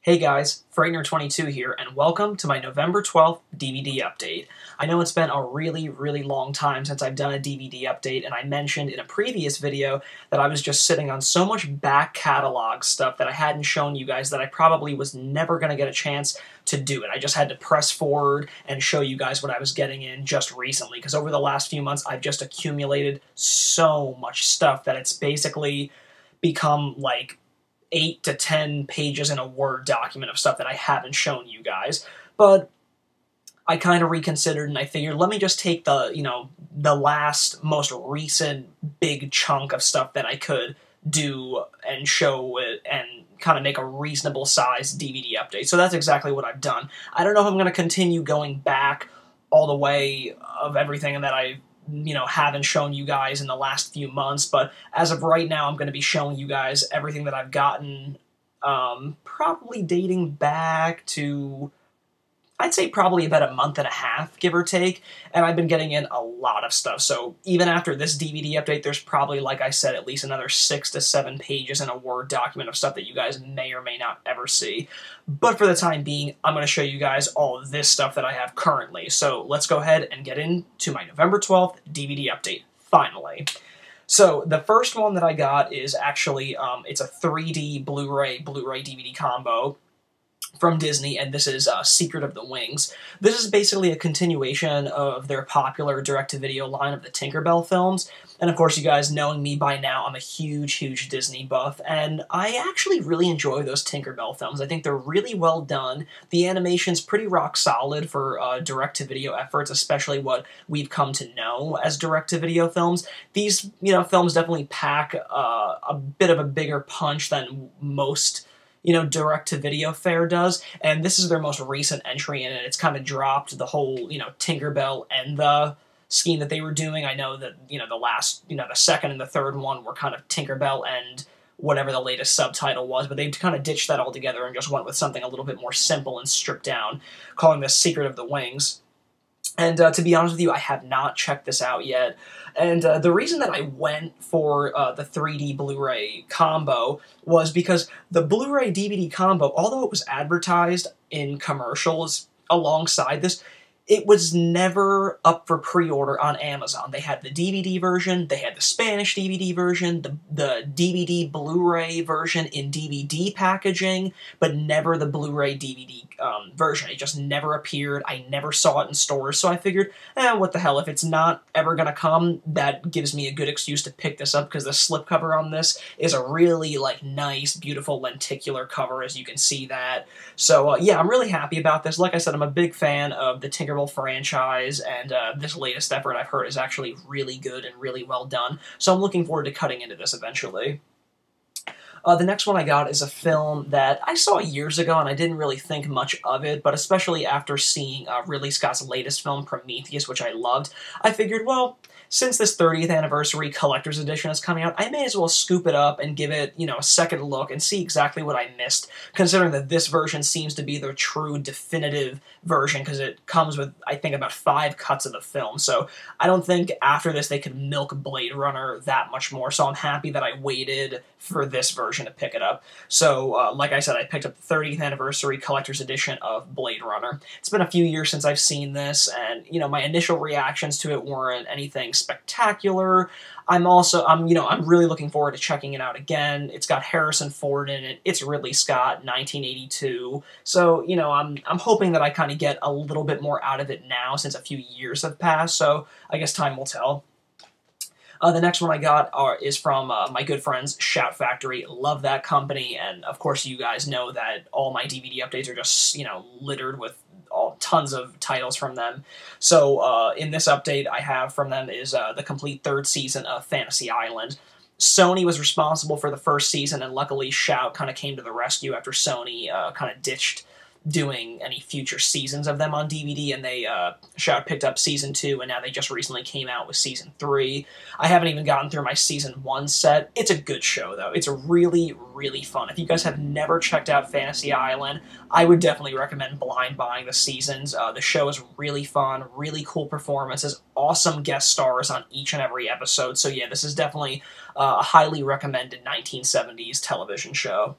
Hey guys, Frightener22 here, and welcome to my November 12th DVD update. I know it's been a really long time since I've done a DVD update, and I mentioned in a previous video that I was just sitting on so much back catalog stuff that I hadn't shown you guys that I probably was never going to get a chance to do it. I just had to press forward and show you guys what I was getting in just recently, because over the last few months I've just accumulated so much stuff that it's basically become like 8 to 10 pages in a Word document of stuff that I haven't shown you guys. But I kind of reconsidered and I figured, let me just take the last, most recent big chunk of stuff that I could do and show it and kind of make a reasonable size DVD update. So that's exactly what I've done. I don't know if I'm going to continue going back all the way of everything that I haven't shown you guys in the last few months, but as of right now, I'm going to be showing you guys everything that I've gotten, probably dating back to, I'd say probably about a month and a half, give or take, and I've been getting in a lot of stuff, so even after this DVD update, there's probably, like I said, at least another 6 to 7 pages in a Word document of stuff that you guys may or may not ever see. But for the time being, I'm going to show you guys all of this stuff that I have currently, so let's go ahead and get into my November 12th DVD update, finally. So, the first one that I got is actually, it's a 3D Blu-ray DVD combo from Disney, and this is Secret of the Wings. This is basically a continuation of their popular direct-to-video line of the Tinkerbell films, and of course you guys knowing me by now, I'm a huge Disney buff, and I actually really enjoy those Tinkerbell films. I think they're really well done. The animation's pretty rock solid for direct-to-video efforts, especially what we've come to know as direct-to-video films. These, films definitely pack a bit of a bigger punch than most direct-to-video fare does, and this is their most recent entry in it. It's kind of dropped the whole, Tinkerbell and the scheme that they were doing. I know that, the last, the second and the third one were kind of Tinkerbell and whatever the latest subtitle was, but they kind of ditched that altogether and just went with something a little bit more simple and stripped down, calling this Secret of the Wings. And to be honest with you, I have not checked this out yet. And the reason that I went for the 3D Blu-ray combo was because the Blu-ray DVD combo, although it was advertised in commercials alongside this, it was never up for pre-order on Amazon. They had the DVD version, they had the Spanish DVD version, the DVD Blu-ray version in DVD packaging, but never the Blu-ray DVD version. It just never appeared. I never saw it in stores, so I figured, what the hell, if it's not ever gonna come, that gives me a good excuse to pick this up, because the slipcover on this is a really, nice, beautiful lenticular cover, as you can see that. So, yeah, I'm really happy about this. Like I said, I'm a big fan of the Tinkerbell franchise, and this latest effort I've heard is actually really good and really well done, so I'm looking forward to cutting into this eventually. The next one I got is a film that I saw years ago and I didn't really think much of it, but especially after seeing Ridley Scott's latest film, Prometheus, which I loved, I figured, well, since this 30th anniversary collector's edition is coming out, I may as well scoop it up and give it, a second look and see exactly what I missed, considering that this version seems to be the true definitive version, because it comes with, I think, about 5 cuts of the film, so I don't think after this they could milk Blade Runner that much more, so I'm happy that I waited for this version to pick it up. So, like I said, I picked up the 30th anniversary collector's edition of Blade Runner. It's been a few years since I've seen this, and, my initial reactions to it weren't anything spectacular. I'm really looking forward to checking it out again. It's got Harrison Ford in it. It's Ridley Scott, 1982. So, I'm hoping that I kind of get a little bit more out of it now, since a few years have passed, so I guess time will tell. The next one I got is from my good friends, Shout Factory. Love that company, and of course you guys know that all my DVD updates are just, littered with tons of titles from them. So in this update I have from them is the complete 3rd season of Fantasy Island. Sony was responsible for the 1st season, and luckily Shout kind of came to the rescue after Sony kind of ditched doing any future seasons of them on DVD, and they, Shout picked up Season 2, and now they just recently came out with Season 3. I haven't even gotten through my Season 1 set. It's a good show, though. It's really fun. If you guys have never checked out Fantasy Island, I would definitely recommend blind buying the seasons. The show is really fun, really cool performances, awesome guest stars on each and every episode, so yeah, this is definitely a highly recommended 1970s television show.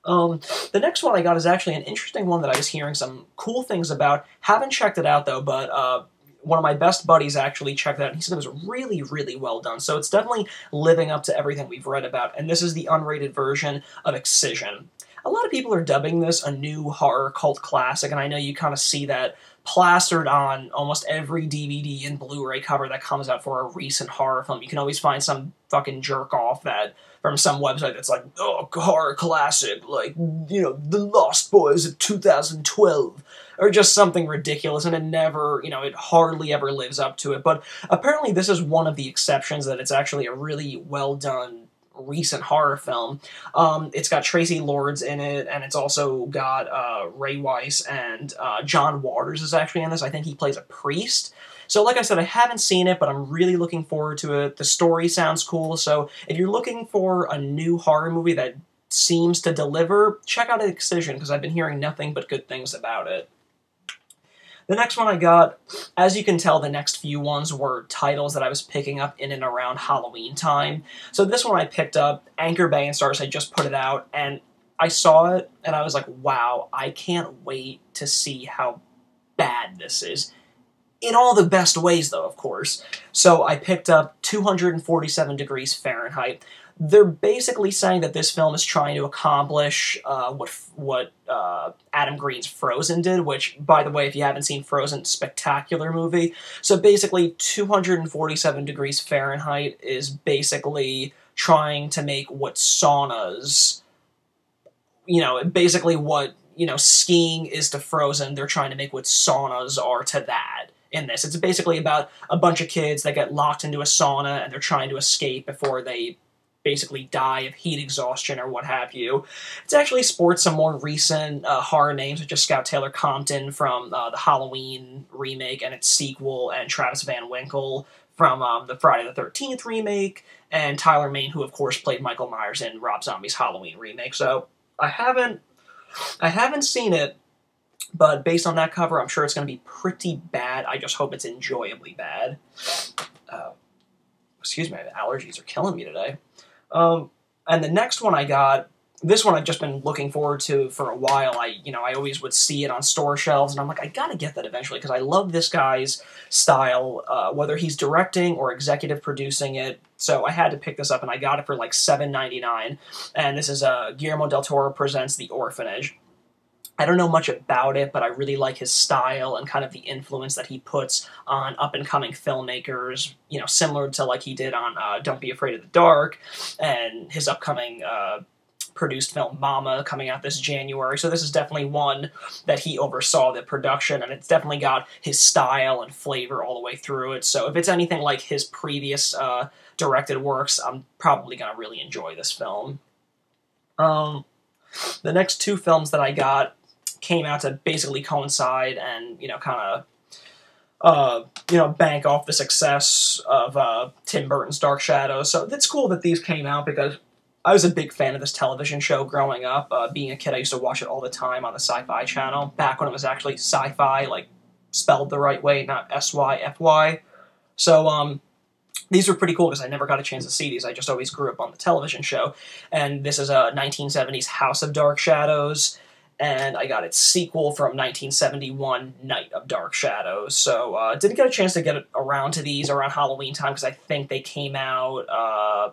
The next one I got is actually an interesting one that I was hearing some cool things about. Haven't checked it out though, but one of my best buddies actually checked it out, and he said it was really, really well done. So it's definitely living up to everything we've read about, and this is the unrated version of Excision. A lot of people are dubbing this a new horror cult classic, and I know you kind of see that plastered on almost every DVD and Blu-ray cover that comes out for a recent horror film. You can always find some fucking jerk-off that from some website that's like, oh, horror classic, like, you know, The Lost Boys of 2012, or just something ridiculous, and it never, you know, it hardly ever lives up to it. But apparently this is one of the exceptions, that it's actually a really well-done recent horror film. It's got Tracy Lords in it, and it's also got Ray Weiss, and John Waters is actually in this. I think he plays a priest. So like I said, I haven't seen it, but I'm really looking forward to it. The story sounds cool, so if you're looking for a new horror movie that seems to deliver, check out Excision, because I've been hearing nothing but good things about it. The next one I got, as you can tell, the next few ones were titles that I was picking up in and around Halloween time. So this one I picked up, Anchor Bay and Stars, I just put it out, and I saw it, and I was like, wow, I can't wait to see how bad this is. In all the best ways, though, of course. So I picked up 247 Degrees Fahrenheit. They're basically saying that this film is trying to accomplish what Adam Green's Frozen did, which, by the way, if you haven't seen Frozen, spectacular movie. So basically, 247 Degrees Fahrenheit is basically trying to make what saunas, you know, basically what, you know, skiing is to Frozen, they're trying to make what saunas are to that. In this, it's basically about a bunch of kids that get locked into a sauna and they're trying to escape before they basically die of heat exhaustion or what have you. It's actually sports some more recent horror names, such as Scout Taylor Compton from the Halloween remake and its sequel, and Travis Van Winkle from the Friday the 13th remake, and Tyler Mane, who of course played Michael Myers in Rob Zombie's Halloween remake. So I haven't seen it, but based on that cover, I'm sure it's going to be pretty bad. I just hope it's enjoyably bad. Excuse me, the allergies are killing me today. And the next one I got, this one I've just been looking forward to for a while. I always would see it on store shelves, and I'm like, I gotta get that eventually, because I love this guy's style, whether he's directing or executive producing it. So I had to pick this up, and I got it for like $7.99. And this is Guillermo del Toro Presents The Orphanage. I don't know much about it, but I really like his style and kind of the influence that he puts on up-and-coming filmmakers, you know, similar to like he did on Don't Be Afraid of the Dark, and his upcoming produced film Mama coming out this January. So this is definitely one that he oversaw the production, and it's definitely got his style and flavor all the way through it. So if it's anything like his previous directed works, I'm probably going to really enjoy this film. The next two films that I got came out to basically coincide and, you know, kind of, bank off the success of Tim Burton's Dark Shadows. So it's cool that these came out, because I was a big fan of this television show growing up. Being a kid, I used to watch it all the time on the Sci-Fi Channel, back when it was actually Sci-Fi, like, spelled the right way, not S-Y-F-Y. So, these were pretty cool, because I never got a chance to see these. I just always grew up on the television show. And this is a 1970s House of Dark Shadows, and I got its sequel from 1971, Night of Dark Shadows. So, didn't get a chance to get around to these around Halloween time, because I think they came out, I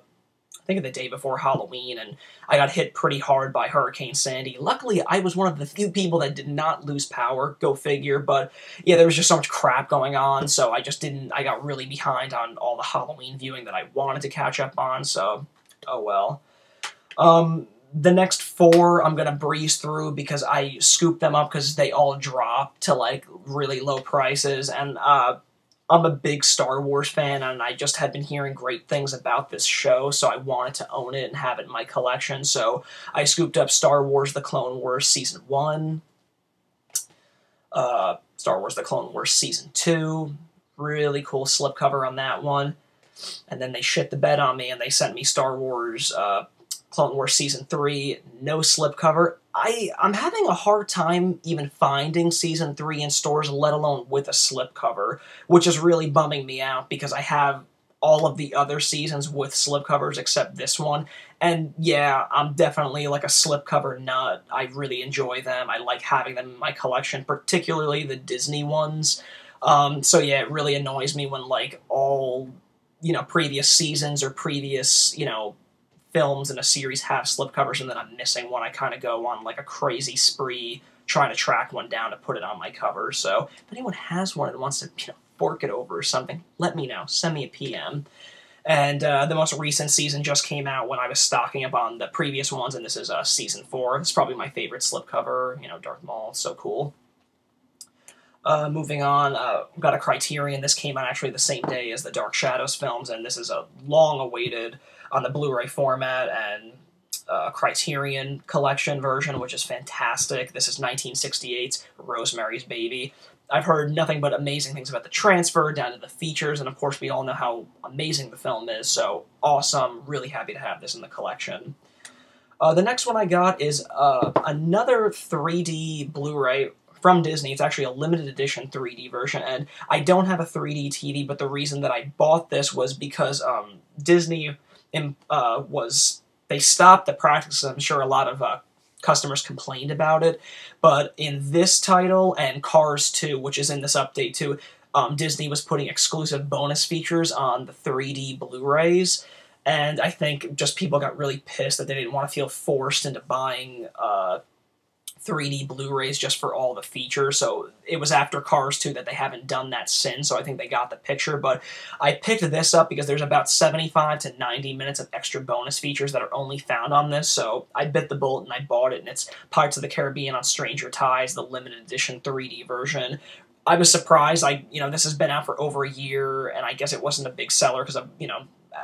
think the day before Halloween, and I got hit pretty hard by Hurricane Sandy. Luckily, I was one of the few people that did not lose power, go figure, but yeah, there was just so much crap going on, so I got really behind on all the Halloween viewing that I wanted to catch up on, so, oh well. The next four I'm going to breeze through, because I scooped them up because they all dropped to, like, really low prices, and I'm a big Star Wars fan, and I just had been hearing great things about this show, so I wanted to own it and have it in my collection. So I scooped up Star Wars The Clone Wars Season 1, Star Wars The Clone Wars Season 2, really cool slipcover on that one, and then they shit the bed on me, and they sent me Star Wars Clone Wars Season 3, no slipcover. I'm having a hard time even finding Season 3 in stores, let alone with a slipcover, which is really bumming me out, because I have all of the other seasons with slipcovers except this one. And yeah, I'm definitely like a slipcover nut. I really enjoy them. I like having them in my collection, particularly the Disney ones. So yeah, it really annoys me when like all, previous seasons or previous, films in a series have slipcovers and then I'm missing one. I kind of go on like a crazy spree trying to track one down to put it on my cover. So if anyone has one and wants to, fork it over or something, let me know. Send me a PM. And the most recent season just came out when I was stocking up on the previous ones, and this is season 4. It's probably my favorite slipcover. Darth Maul, so cool. Moving on, got a Criterion. This came out actually the same day as the Dark Shadows films, and this is a long-awaited on the Blu-ray format and Criterion collection version, which is fantastic. This is 1968's Rosemary's Baby. I've heard nothing but amazing things about the transfer, down to the features, and of course we all know how amazing the film is, so awesome. Really happy to have this in the collection. The next one I got is another 3D Blu-ray from Disney. It's actually a limited edition 3D version, and I don't have a 3D TV, but the reason that I bought this was because Disney they stopped the practice. I'm sure a lot of customers complained about it, but in this title and Cars 2, which is in this update too, Disney was putting exclusive bonus features on the 3D Blu-rays, and I think just people got really pissed that they didn't want to feel forced into buying 3D Blu-rays just for all the features. So it was after Cars 2 that they haven't done that since, so I think they got the picture. But I picked this up because there's about 75 to 90 minutes of extra bonus features that are only found on this, so I bit the bullet and I bought it, and it's Pirates of the Caribbean on Stranger Tides, the limited edition 3D version. I was surprised. This has been out for over a year, and I guess it wasn't a big seller because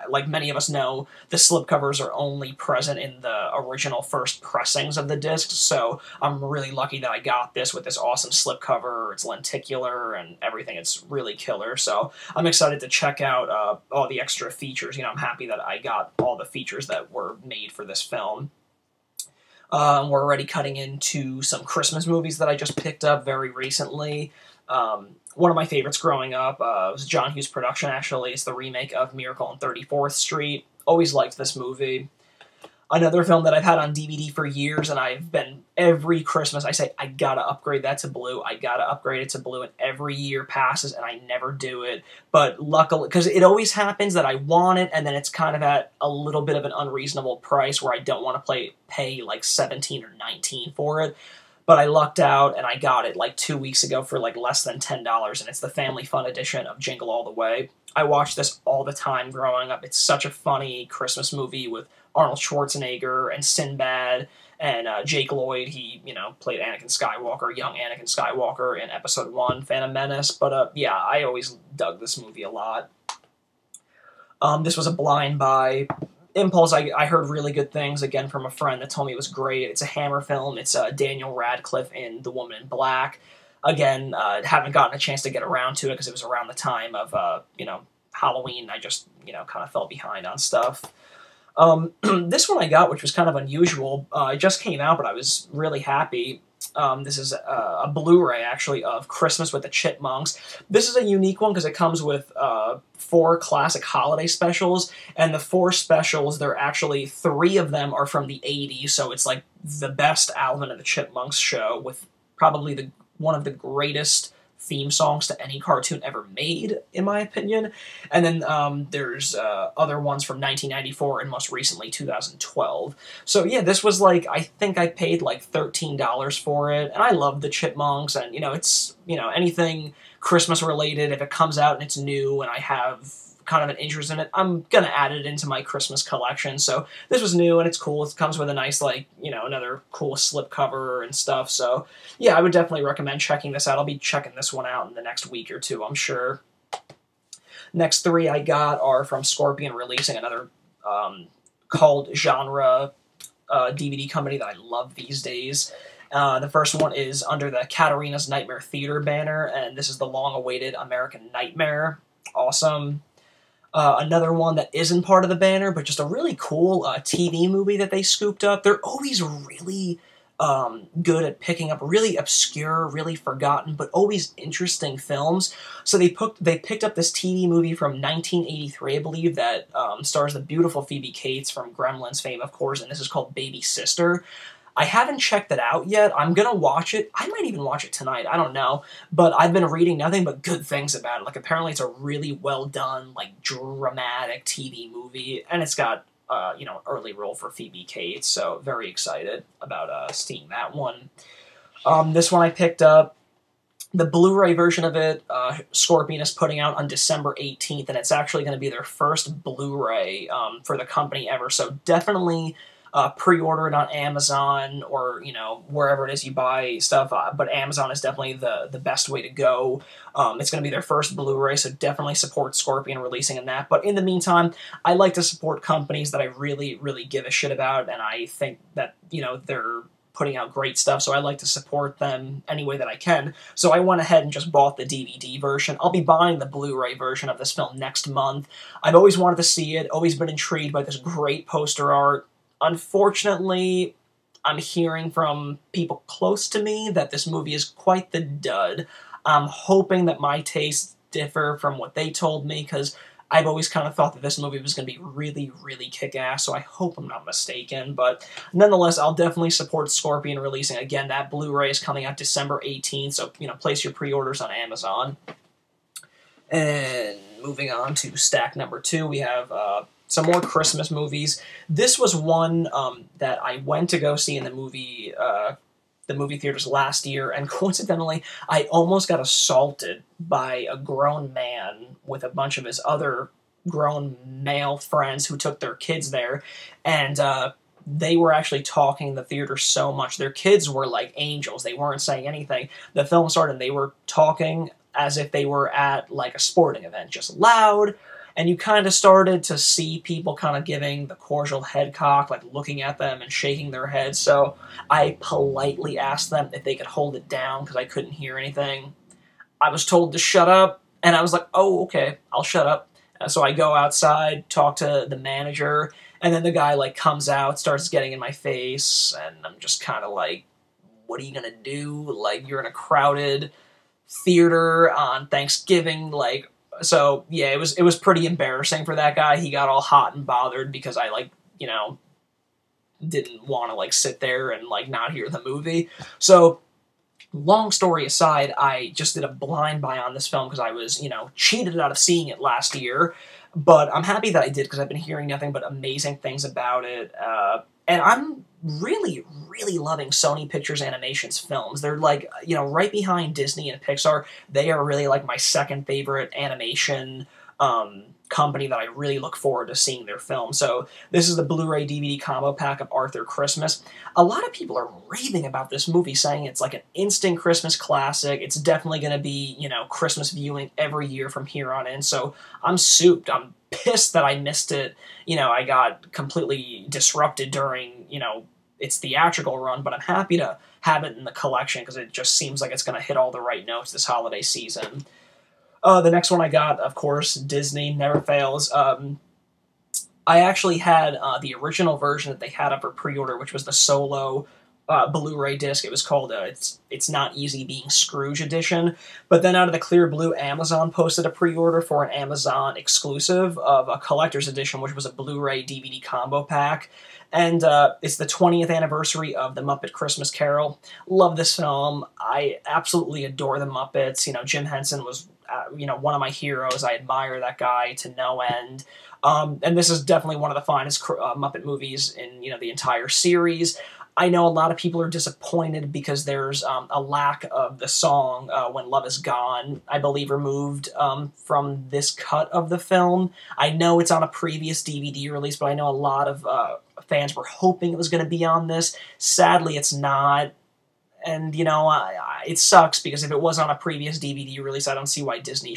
like many of us know, the slipcovers are only present in the original first pressings of the discs, so I'm really lucky that I got this with this awesome slipcover. It's lenticular and everything. It's really killer, so I'm excited to check out all the extra features. I'm happy that I got all the features that were made for this film. We're already cutting into some Christmas movies that I just picked up very recently. One of my favorites growing up was John Hughes' production, actually. It's the remake of Miracle on 34th Street. Always liked this movie. Another film that I've had on DVD for years, and I've been, every Christmas, I say, I gotta upgrade that to blue, I gotta upgrade it to blue, and every year passes, and I never do it. But luckily, because it always happens that I want it, and then it's kind of at a little bit of an unreasonable price where I don't want to pay like $17 or $19 for it. But I lucked out, and I got it like 2 weeks ago for like less than $10, and it's the Family Fun edition of Jingle All the Way. I watched this all the time growing up. It's such a funny Christmas movie with Arnold Schwarzenegger and Sinbad and Jake Lloyd. He, played Anakin Skywalker, young Anakin Skywalker in Episode 1, Phantom Menace. But yeah, I always dug this movie a lot. This was a blind buy. Impulse, I heard really good things, again, from a friend that told me it was great. It's a Hammer film. It's Daniel Radcliffe in The Woman in Black. Again, haven't gotten a chance to get around to it because it was around the time of, Halloween. I just, kind of fell behind on stuff. This one I got, which was kind of unusual. It just came out, but I was really happy. This is a Blu-ray, actually, of Christmas with the Chipmunks. This is a unique one because it comes with 4 classic holiday specials, and the 4 specials, they're actually 3 of them are from the 80s, so it's like the best Alvin and the Chipmunks show with probably one of the greatest theme songs to any cartoon ever made, in my opinion. And then there's other ones from 1994 and most recently 2012. So yeah, this was like, I think I paid like $13 for it, and I love the Chipmunks, and it's, anything Christmas related, if it comes out and it's new and I have kind of an interest in it, I'm gonna add it into my Christmas collection. So this was new and it's cool. It comes with a nice, like, another cool slipcover and stuff. So yeah, I would definitely recommend checking this out. I'll be checking this one out in the next week or two, I'm sure. Next 3 I got are from Scorpion Releasing, another cult genre DVD company that I love these days. The first one is under the Katarina's Nightmare Theater banner, and this is the long-awaited American Nightmare. Awesome. Another one that isn't part of the banner, but just a really cool TV movie that they scooped up. They're always really good at picking up really obscure, really forgotten, but always interesting films. So they picked up this TV movie from 1983, I believe, that stars the beautiful Phoebe Cates from Gremlins fame, of course, and this is called Baby Sister. I haven't checked it out yet. I'm gonna watch it. I might even watch it tonight. I don't know. But I've been reading nothing but good things about it. Like, apparently it's a really well done, like, dramatic TV movie, and it's got early role for Phoebe Cates, so very excited about seeing that one. This one I picked up. The Blu-ray version of it, Scorpion is putting out on December 18th, and it's actually going to be their first Blu-ray for the company ever, so definitely pre-order it on Amazon or, wherever it is you buy stuff, but Amazon is definitely the best way to go. It's going to be their first Blu-ray, so definitely support Scorpion releasing in that. But in the meantime, I like to support companies that I really, really give a shit about, and I think that, they're putting out great stuff, so I like to support them any way that I can. So I went ahead and just bought the DVD version. I'll be buying the Blu-ray version of this film next month. I've always wanted to see it, always been intrigued by this great poster art. Unfortunately, I'm hearing from people close to me that this movie is quite the dud. I'm hoping that my tastes differ from what they told me, because I've always kind of thought that this movie was going to be really, really kick-ass, so I hope I'm not mistaken. But nonetheless, I'll definitely support Scorpion releasing. Again, that Blu-ray is coming out December 18th, so, place your pre-orders on Amazon. And moving on to stack number 2, we have some more Christmas movies. This was one that I went to go see in the movie theaters last year, and coincidentally, I almost got assaulted by a grown man with a bunch of his other grown male friends who took their kids there, and they were actually talking in the theater so much. Their kids were like angels. They weren't saying anything. The film started, and they were talking as if they were at like a sporting event, just loud. And you kind of started to see people kind of giving the cordial head cock, like looking at them and shaking their heads. So I politely asked them if they could hold it down because I couldn't hear anything. I was told to shut up, and I was like, oh, okay, I'll shut up. So I go outside, talk to the manager, and then the guy like comes out, starts getting in my face, and I'm just kind of like, what are you gonna do? Like, you're in a crowded theater on Thanksgiving, like. So, yeah, it was pretty embarrassing for that guy. He got all hot and bothered because I, didn't want to, sit there and, not hear the movie. So, long story aside, I just did a blind buy on this film because I was, cheated out of seeing it last year. But I'm happy that I did because I've been hearing nothing but amazing things about it. And I'm really, really loving Sony Pictures Animation's films. They're right behind Disney and Pixar. They are really my second favorite animation company that I really look forward to seeing their film. So this is the Blu-ray DVD combo pack of Arthur Christmas. A lot of people are raving about this movie, saying it's like an instant Christmas classic. It's definitely going to be, Christmas viewing every year from here on in. So I'm souped. I'm pissed that I missed it. I got completely disrupted during, its theatrical run, but I'm happy to have it in the collection because it just seems like it's going to hit all the right notes this holiday season. The next one I got, of course, Disney, never fails. I actually had the original version that they had up for pre-order, which was the solo Blu-ray disc. It was called It's Not Easy Being Scrooge edition. But then out of the clear blue, Amazon posted a pre-order for an Amazon exclusive of a collector's edition, which was a Blu-ray DVD combo pack. And it's the 20th anniversary of The Muppet Christmas Carol. Love this film. I absolutely adore the Muppets. Jim Henson was one of my heroes. I admire that guy to no end. And this is definitely one of the finest Muppet movies in the entire series. I know a lot of people are disappointed because there's a lack of the song When Love Is Gone, I believe, removed from this cut of the film. I know it's on a previous DVD release, but I know a lot of fans were hoping it was going to be on this. Sadly, it's not. And, it sucks because if it was on a previous DVD release, I don't see why Disney,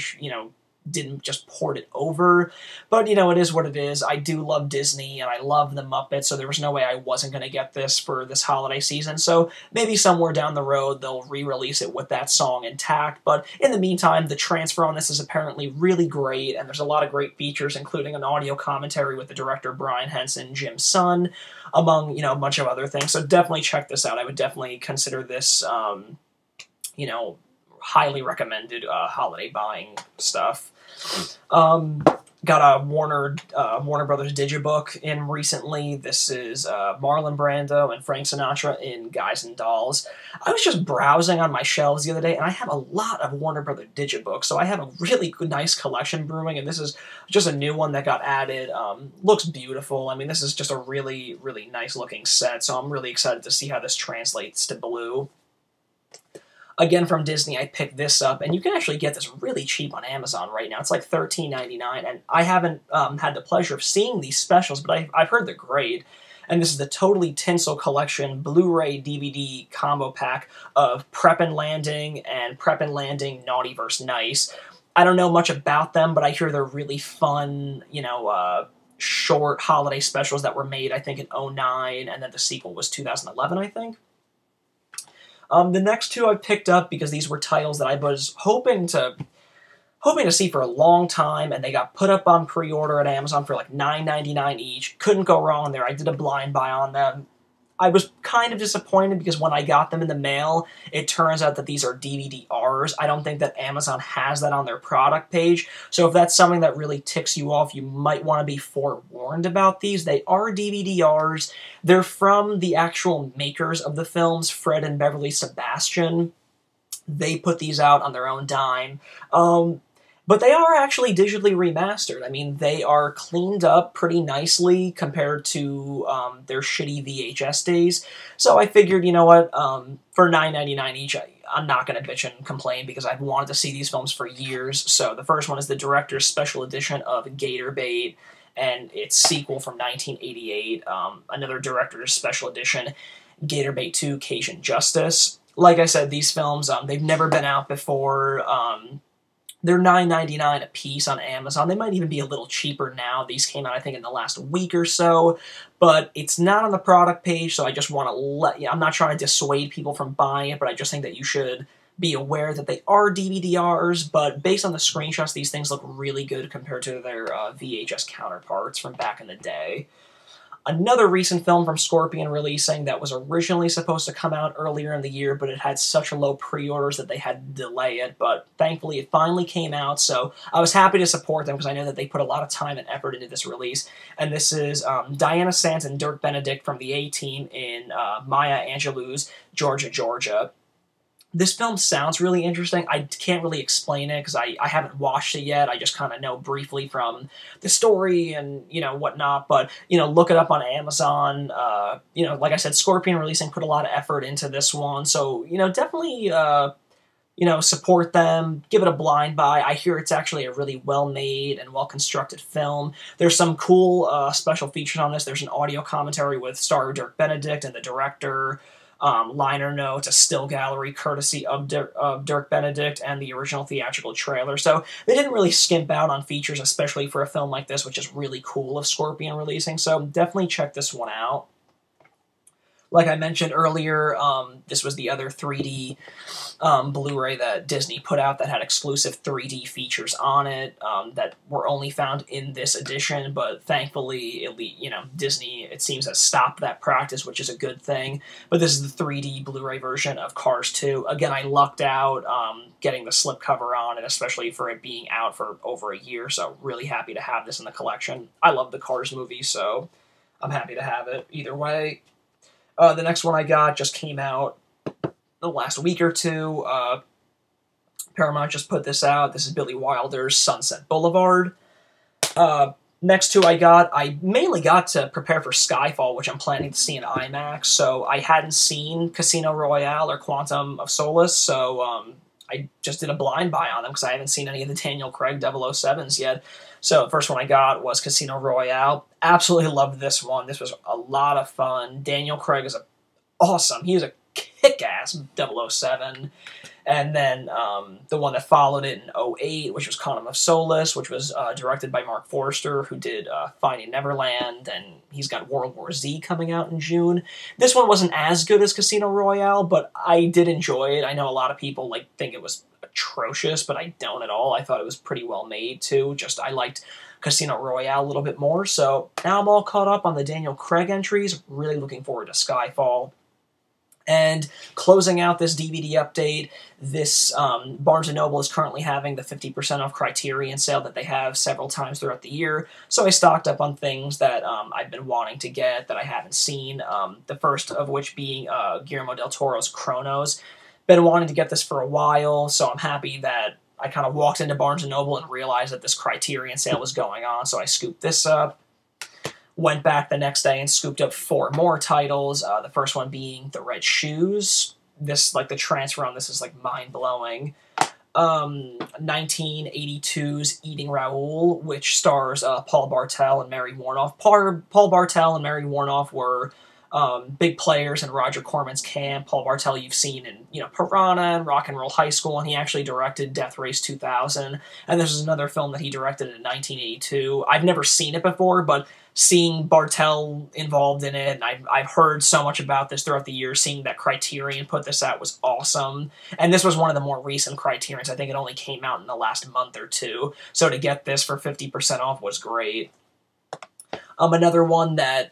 didn't just port it over. But, you know, it is what it is. I do love Disney, and I love the Muppets, so there was no way I wasn't going to get this for this holiday season. So maybe somewhere down the road they'll re-release it with that song intact. But in the meantime, the transfer on this is apparently really great, and there's a lot of great features, including an audio commentary with the director Brian Henson, Jim's son, among, you know, a bunch of other things. So definitely check this out. I would definitely consider this, you know, highly recommended holiday buying stuff. Got a Warner Brothers Digibook in recently. This is Marlon Brando and Frank Sinatra in Guys and Dolls. I was just browsing on my shelves the other day, and I have a lot of Warner Brothers Digibooks, so I have a really good, nice collection brewing, and this is just a new one that got added. Looks beautiful. I mean, this is just a really, really nice-looking set, so I'm really excited to see how this translates to blue. Again, from Disney, I picked this up, and you can actually get this really cheap on Amazon right now. It's like $13.99, and I haven't had the pleasure of seeing these specials, but I've heard they're great. And this is the Totally Tinsel Collection Blu-ray DVD combo pack of Prep and Landing and Prep and Landing Naughty vs. Nice. I don't know much about them, but I hear they're really fun, you know, short holiday specials that were made, I think, in '09, and then the sequel was 2011, I think. The next two I picked up because these were titles that I was hoping to see for a long time, and they got put up on pre-order at Amazon for like $9.99 each. Couldn't go wrong there. I did a blind buy on them. I was kind of disappointed because when I got them in the mail, it turns out that these are DVD-Rs. I don't think that Amazon has that on their product page. So if that's something that really ticks you off, you might want to be forewarned about these. They are DVD-Rs. They're from the actual makers of the films, Fred and Beverly Sebastian. They put these out on their own dime. But they are actually digitally remastered. I mean, they are cleaned up pretty nicely compared to their shitty VHS days. So I figured, you know what, for $9.99 each, I'm not going to bitch and complain because I've wanted to see these films for years. So the first one is the director's special edition of Gator Bait and its sequel from 1988, another director's special edition, Gator Bait 2, Cajun Justice. Like I said, these films, they've never been out before. They're $9.99 a piece on Amazon. They might even be a little cheaper now. These came out, I think, in the last week or so. But it's not on the product page, so I just want to let you... I'm not trying to dissuade people from buying it, but I just think that you should be aware that they are DVD-Rs. But based on the screenshots, these things look really good compared to their VHS counterparts from back in the day. Another recent film from Scorpion releasing that was originally supposed to come out earlier in the year, but it had such low pre-orders that they had to delay it, but thankfully it finally came out, so I was happy to support them because I know that they put a lot of time and effort into this release, and this is Diana Sands and Dirk Benedict from the A-Team in Maya Angelou's Georgia, Georgia. This film sounds really interesting. I can't really explain it because I haven't watched it yet. I just kind of know briefly from the story and, you know, whatnot. But, you know, look it up on Amazon. You know, like I said, Scorpion Releasing put a lot of effort into this one. So, you know, definitely, you know, support them. Give it a blind buy. I hear it's actually a really well-made and well-constructed film. There's some cool special features on this. There's an audio commentary with star Dirk Benedict and the director. Liner notes, a still gallery courtesy of Dirk Benedict, and the original theatrical trailer. So they didn't really skimp out on features, especially for a film like this, which is really cool of Scorpion Releasing. So definitely check this one out. Like I mentioned earlier, this was the other 3D Blu-ray that Disney put out that had exclusive 3D features on it that were only found in this edition, but thankfully, you know, Disney, it seems, has stopped that practice, which is a good thing. But this is the 3D Blu-ray version of Cars 2. Again, I lucked out getting the slipcover on it, especially for it being out for over a year, so really happy to have this in the collection. I love the Cars movie, so I'm happy to have it either way. The next one I got just came out the last week or two. Paramount just put this out. This is Billy Wilder's Sunset Boulevard. Next two I mainly got to prepare for Skyfall, which I'm planning to see in IMAX. So I hadn't seen Casino Royale or Quantum of Solace, so I just did a blind buy on them because I haven't seen any of the Daniel Craig 007s yet. So the first one I got was Casino Royale. Absolutely loved this one. This was a lot of fun. Daniel Craig is awesome. He is a kick-ass 007. And then the one that followed it in '08, which was Quantum of Solace, which was directed by Mark Forster, who did Finding Neverland, and he's got World War Z coming out in June. This one wasn't as good as Casino Royale, but I did enjoy it. I know a lot of people think it was atrocious, but I don't at all. I thought it was pretty well made, too. Just, I liked Casino Royale a little bit more, so now I'm all caught up on the Daniel Craig entries. Really looking forward to Skyfall. And closing out this DVD update, this Barnes & Noble is currently having the 50% off Criterion sale that they have several times throughout the year. So I stocked up on things that I've been wanting to get that I haven't seen. The first of which being Guillermo del Toro's Cronos. Been wanting to get this for a while, so I'm happy that I kind of walked into Barnes & Noble and realized that this Criterion sale was going on, so I scooped this up. Went back the next day and scooped up 4 more titles, the first one being The Red Shoes. This, like, the transfer on this is, like, mind-blowing. 1982's Eating Raoul, which stars Paul Bartel and Mary Warnoff. Paul Bartel and Mary Warnoff were big players in Roger Corman's camp. Paul Bartel you've seen in, Piranha and Rock and Roll High School, and he actually directed Death Race 2000. And this is another film that he directed in 1982. I've never seen it before, but seeing Bartel involved in it, and I've heard so much about this throughout the years, seeing that Criterion put this out was awesome. And this was one of the more recent Criterions. I think it only came out in the last month or two. So to get this for 50% off was great. Another one that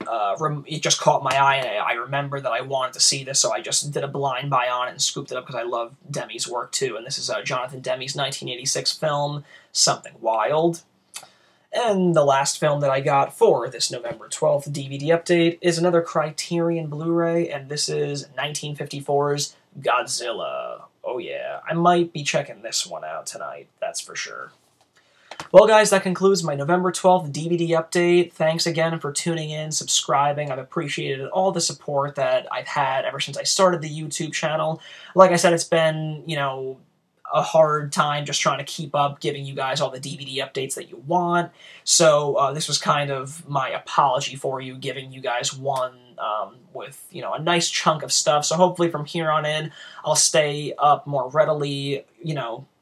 it just caught my eye, and I remember that I wanted to see this, so I just did a blind buy on it and scooped it up because I love Demme's work too. And this is Jonathan Demme's 1986 film, Something Wild. And the last film that I got for this November 12th DVD update is another Criterion Blu-ray, and this is 1954's Godzilla. Oh yeah, I might be checking this one out tonight, that's for sure. Well guys, that concludes my November 12th DVD update. Thanks again for tuning in, subscribing. I've appreciated all the support that I've had ever since I started the YouTube channel. Like I said, it's been, a hard time just trying to keep up, giving you guys all the DVD updates that you want. So this was kind of my apology for you, giving you guys one with, a nice chunk of stuff. So hopefully from here on in, I'll stay up more readily,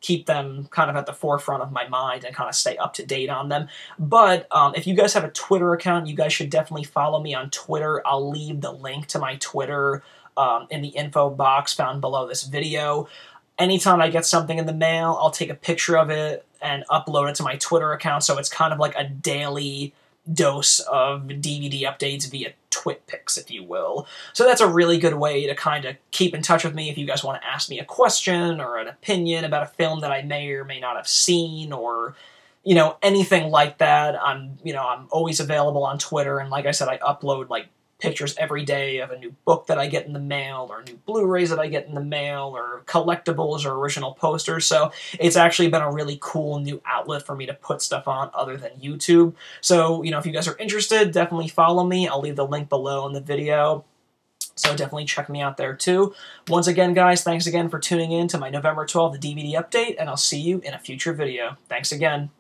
keep them kind of at the forefront of my mind and kind of stay up to date on them. But if you guys have a Twitter account, you guys should definitely follow me on Twitter. I'll leave the link to my Twitter in the info box found below this video. Anytime I get something in the mail, I'll take a picture of it and upload it to my Twitter account, so it's kind of like a daily dose of DVD updates via TwitPics, if you will. So that's a really good way to kind of keep in touch with me if you guys want to ask me a question or an opinion about a film that I may or may not have seen, or anything like that. I'm always available on Twitter, and like I said, I upload like pictures every day of a new book that I get in the mail, or new Blu-rays that I get in the mail, or collectibles or original posters, so it's actually been a really cool new outlet for me to put stuff on other than YouTube. So, if you guys are interested, definitely follow me. I'll leave the link below in the video, so definitely check me out there too. Once again, guys, thanks again for tuning in to my November 12th DVD update, and I'll see you in a future video. Thanks again.